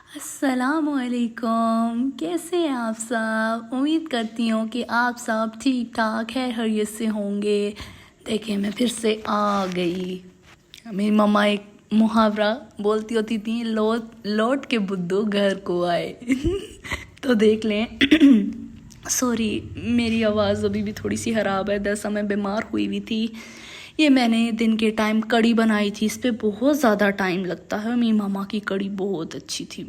السلام علیکم، کیسے ہیں آپ سب؟ امید کرتی ہوں کہ آپ سب ٹھیک ٹھاک خیر خیریت سے ہوں گے۔ دیکھیں میں پھر سے آ گئی۔ میری مما ایک محاورہ بولتی ہوتی تھی، لوٹ کے بدھو گھر کو آئے۔ تو دیکھ لیں سوری میری آواز ابھی بھی تھوڑی سی خراب ہے، دراصل میں بیمار ہوئی ہوئی تھی۔ یہ میں نے دن کے ٹائم کڑی بنائی تھی، اس پہ بہت زیادہ ٹائم لگتا ہے۔ میری ماما کی کڑی بہت اچھی تھی،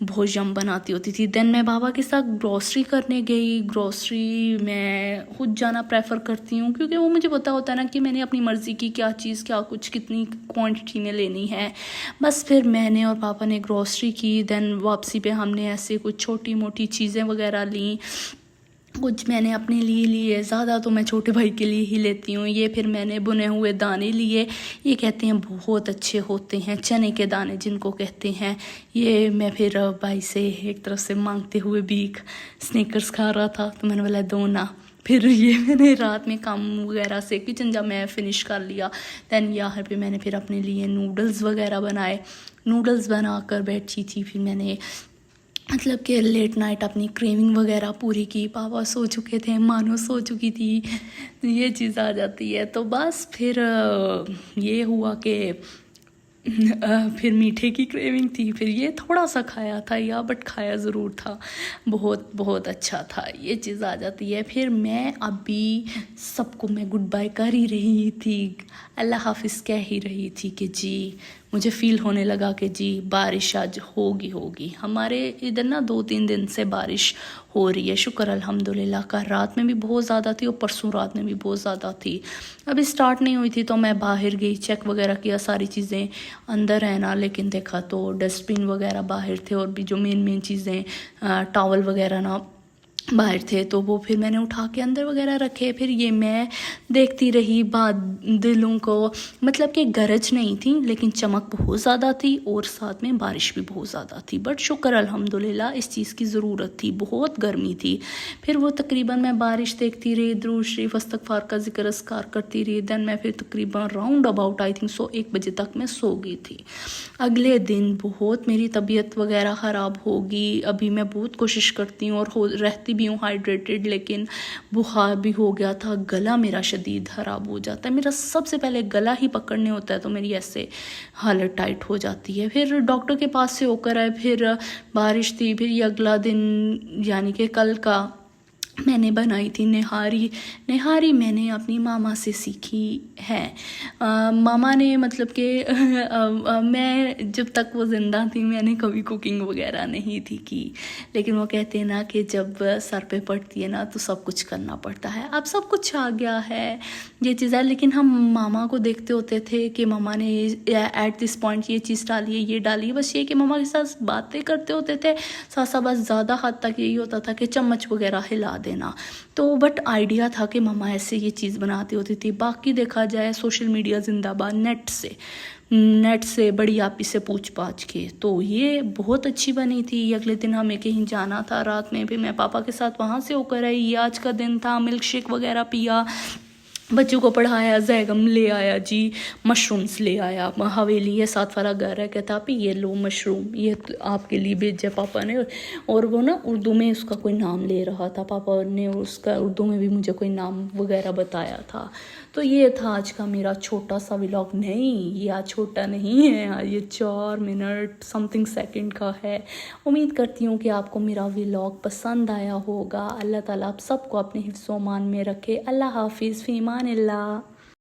بہت یم بناتی ہوتی تھی۔ دین میں بابا کے ساتھ گروسری کرنے گئی۔ گروسری میں خود جانا پریفر کرتی ہوں، کیونکہ وہ مجھے پتا ہوتا ہے نا کہ میں نے اپنی مرضی کی کیا چیز کیا کچھ کتنی کوانٹٹی میں لینی ہے۔ بس پھر میں نے اور پاپا نے گروسری کی، دین واپسی پہ ہم نے ایسے کچھ چھوٹی موٹی چیزیں وغیرہ لیں، کچھ میں نے اپنے لیے لیے، زیادہ تو میں چھوٹے بھائی کے لیے ہی لیتی ہوں۔ یہ پھر میں نے بنے ہوئے دانے لیے، یہ کہتے ہیں بہت اچھے ہوتے ہیں، چنے کے دانے جن کو کہتے ہیں۔ یہ میں پھر بھائی سے ایک طرف سے مانگتے ہوئے بھی سنیکرز کھا رہا تھا، تو میں نے بولا دو نا۔ پھر یہ میں نے رات میں کام وغیرہ سے کچن جب میں فنش کر لیا، دین یہاں پہ میں نے پھر اپنے لیے نوڈلز وغیرہ بنائے۔ نوڈلز بنا کر بیٹھی تھی، پھر میں نے مطلب کہ لیٹ نائٹ اپنی کریونگ وغیرہ پوری کی۔ پاپا سو چکے تھے، مانو سو چکی تھی، یہ چیز آ جاتی ہے۔ تو بس پھر یہ ہوا کہ پھر میٹھے کی کریونگ تھی، پھر یہ تھوڑا سا کھایا تھا یا بٹ کھایا ضرور تھا، بہت بہت اچھا تھا، یہ چیز آ جاتی ہے۔ پھر میں ابھی سب کو میں گڈ بائی کر ہی رہی تھی، اللہ حافظ کہہ ہی رہی تھی کہ جی مجھے فیل ہونے لگا کہ جی بارش آج ہوگی۔ ہمارے ادھر نا 2-3 دن سے بارش ہو رہی ہے، شکر الحمدللہ کا۔ رات میں بھی بہت زیادہ تھی اور پرسوں رات میں بھی بہت زیادہ تھی۔ ابھی سٹارٹ نہیں ہوئی تھی تو میں باہر گئی، چیک وغیرہ کیا، ساری چیزیں اندر ہے نا، لیکن دیکھا تو ڈسٹ بن وغیرہ باہر تھے، اور بھی جو مین چیزیں ٹاول وغیرہ نا باہر تھے، تو وہ پھر میں نے اٹھا کے اندر وغیرہ رکھے۔ پھر یہ میں دیکھتی رہی بادلوں کو، مطلب کہ گرج نہیں تھی لیکن چمک بہت زیادہ تھی، اور ساتھ میں بارش بھی بہت زیادہ تھی، بٹ شکر الحمدللہ اس چیز کی ضرورت تھی، بہت گرمی تھی۔ پھر وہ تقریباً میں بارش دیکھتی رہی، درود شریف استغفار کا ذکر اذکار کرتی رہی، دین میں پھر تقریباً راؤنڈ اباؤٹ آئی تھنک 1 بجے تک میں سو گئی تھی۔ اگلے دن بہت میری طبیعت وغیرہ خراب ہوگی، ابھی میں بہت کوشش کرتی ہوں اور رہتی بھی ہوں ہائیڈریٹڈ، لیکن بخار بھی ہو گیا تھا، گلا میرا شدید خراب ہو جاتا ہے، میرا سب سے پہلے گلا ہی پکڑنے ہوتا ہے تو میری ایسے حالت ٹائٹ ہو جاتی ہے۔ پھر ڈاکٹر کے پاس سے ہو کر آئے، پھر بارش تھی، پھر یہ اگلا دن یعنی کہ کل کا میں نے بنائی تھی نہاری میں نے اپنی ماما سے سیکھی ہے۔ ماما نے مطلب کہ میں جب تک وہ زندہ تھی میں نے کبھی کوکنگ وغیرہ نہیں تھی کی، لیکن وہ کہتے ہیں نا کہ جب سر پہ پڑتی ہے نا تو سب کچھ کرنا پڑتا ہے، اب سب کچھ آ گیا ہے، یہ چیز ہے۔ لیکن ہم ماما کو دیکھتے ہوتے تھے کہ ماما نے ایٹ دس پوائنٹ یہ چیز ڈالی ہے، یہ ڈالی ہے، بس یہ کہ ماما کے ساتھ باتیں کرتے ہوتے تھے، ساتھ بس زیادہ حد تک یہی ہوتا تھا کہ چمچ وغیرہ ہلا دینا، تو بٹ آئیڈیا تھا کہ ماما ایسے یہ چیز بناتی ہوتی تھی۔ باقی دیکھا جائے سوشل میڈیا زندہ باد، نیٹ سے بڑی آپی سے پوچھ پاچھ کے، تو یہ بہت اچھی بنی تھی۔ اگلے دن ہمیں کہیں جانا تھا، رات میں بھی میں پاپا کے ساتھ وہاں سے ہو کر آئی، یہ آج کا دن تھا، ملک شیک وغیرہ پیا، بچوں کو پڑھایا، زیگم لے آیا جی، مشرومز لے آیا، حویلی ہے ساتھ والا گھر ہے، کہتا آپ یہ لو مشروم، یہ آپ کے لیے بھیجا پاپا نے، اور وہ نا اردو میں اس کا کوئی نام لے رہا تھا، پاپا نے اس کا اردو میں بھی مجھے کوئی نام وغیرہ بتایا تھا۔ تو یہ تھا آج کا میرا چھوٹا سا ولاگ، نہیں یہ آج چھوٹا نہیں ہے، یہ 4 منٹ سم تھنگ سیکنڈ کا ہے۔ امید کرتی ہوں کہ آپ کو میرا ولاگ پسند آیا ہوگا۔ اللہ تعالیٰ آپ سب کو اپنے حفظ و امان میں رکھے۔ اللہ حافظ، فی امان اللہ۔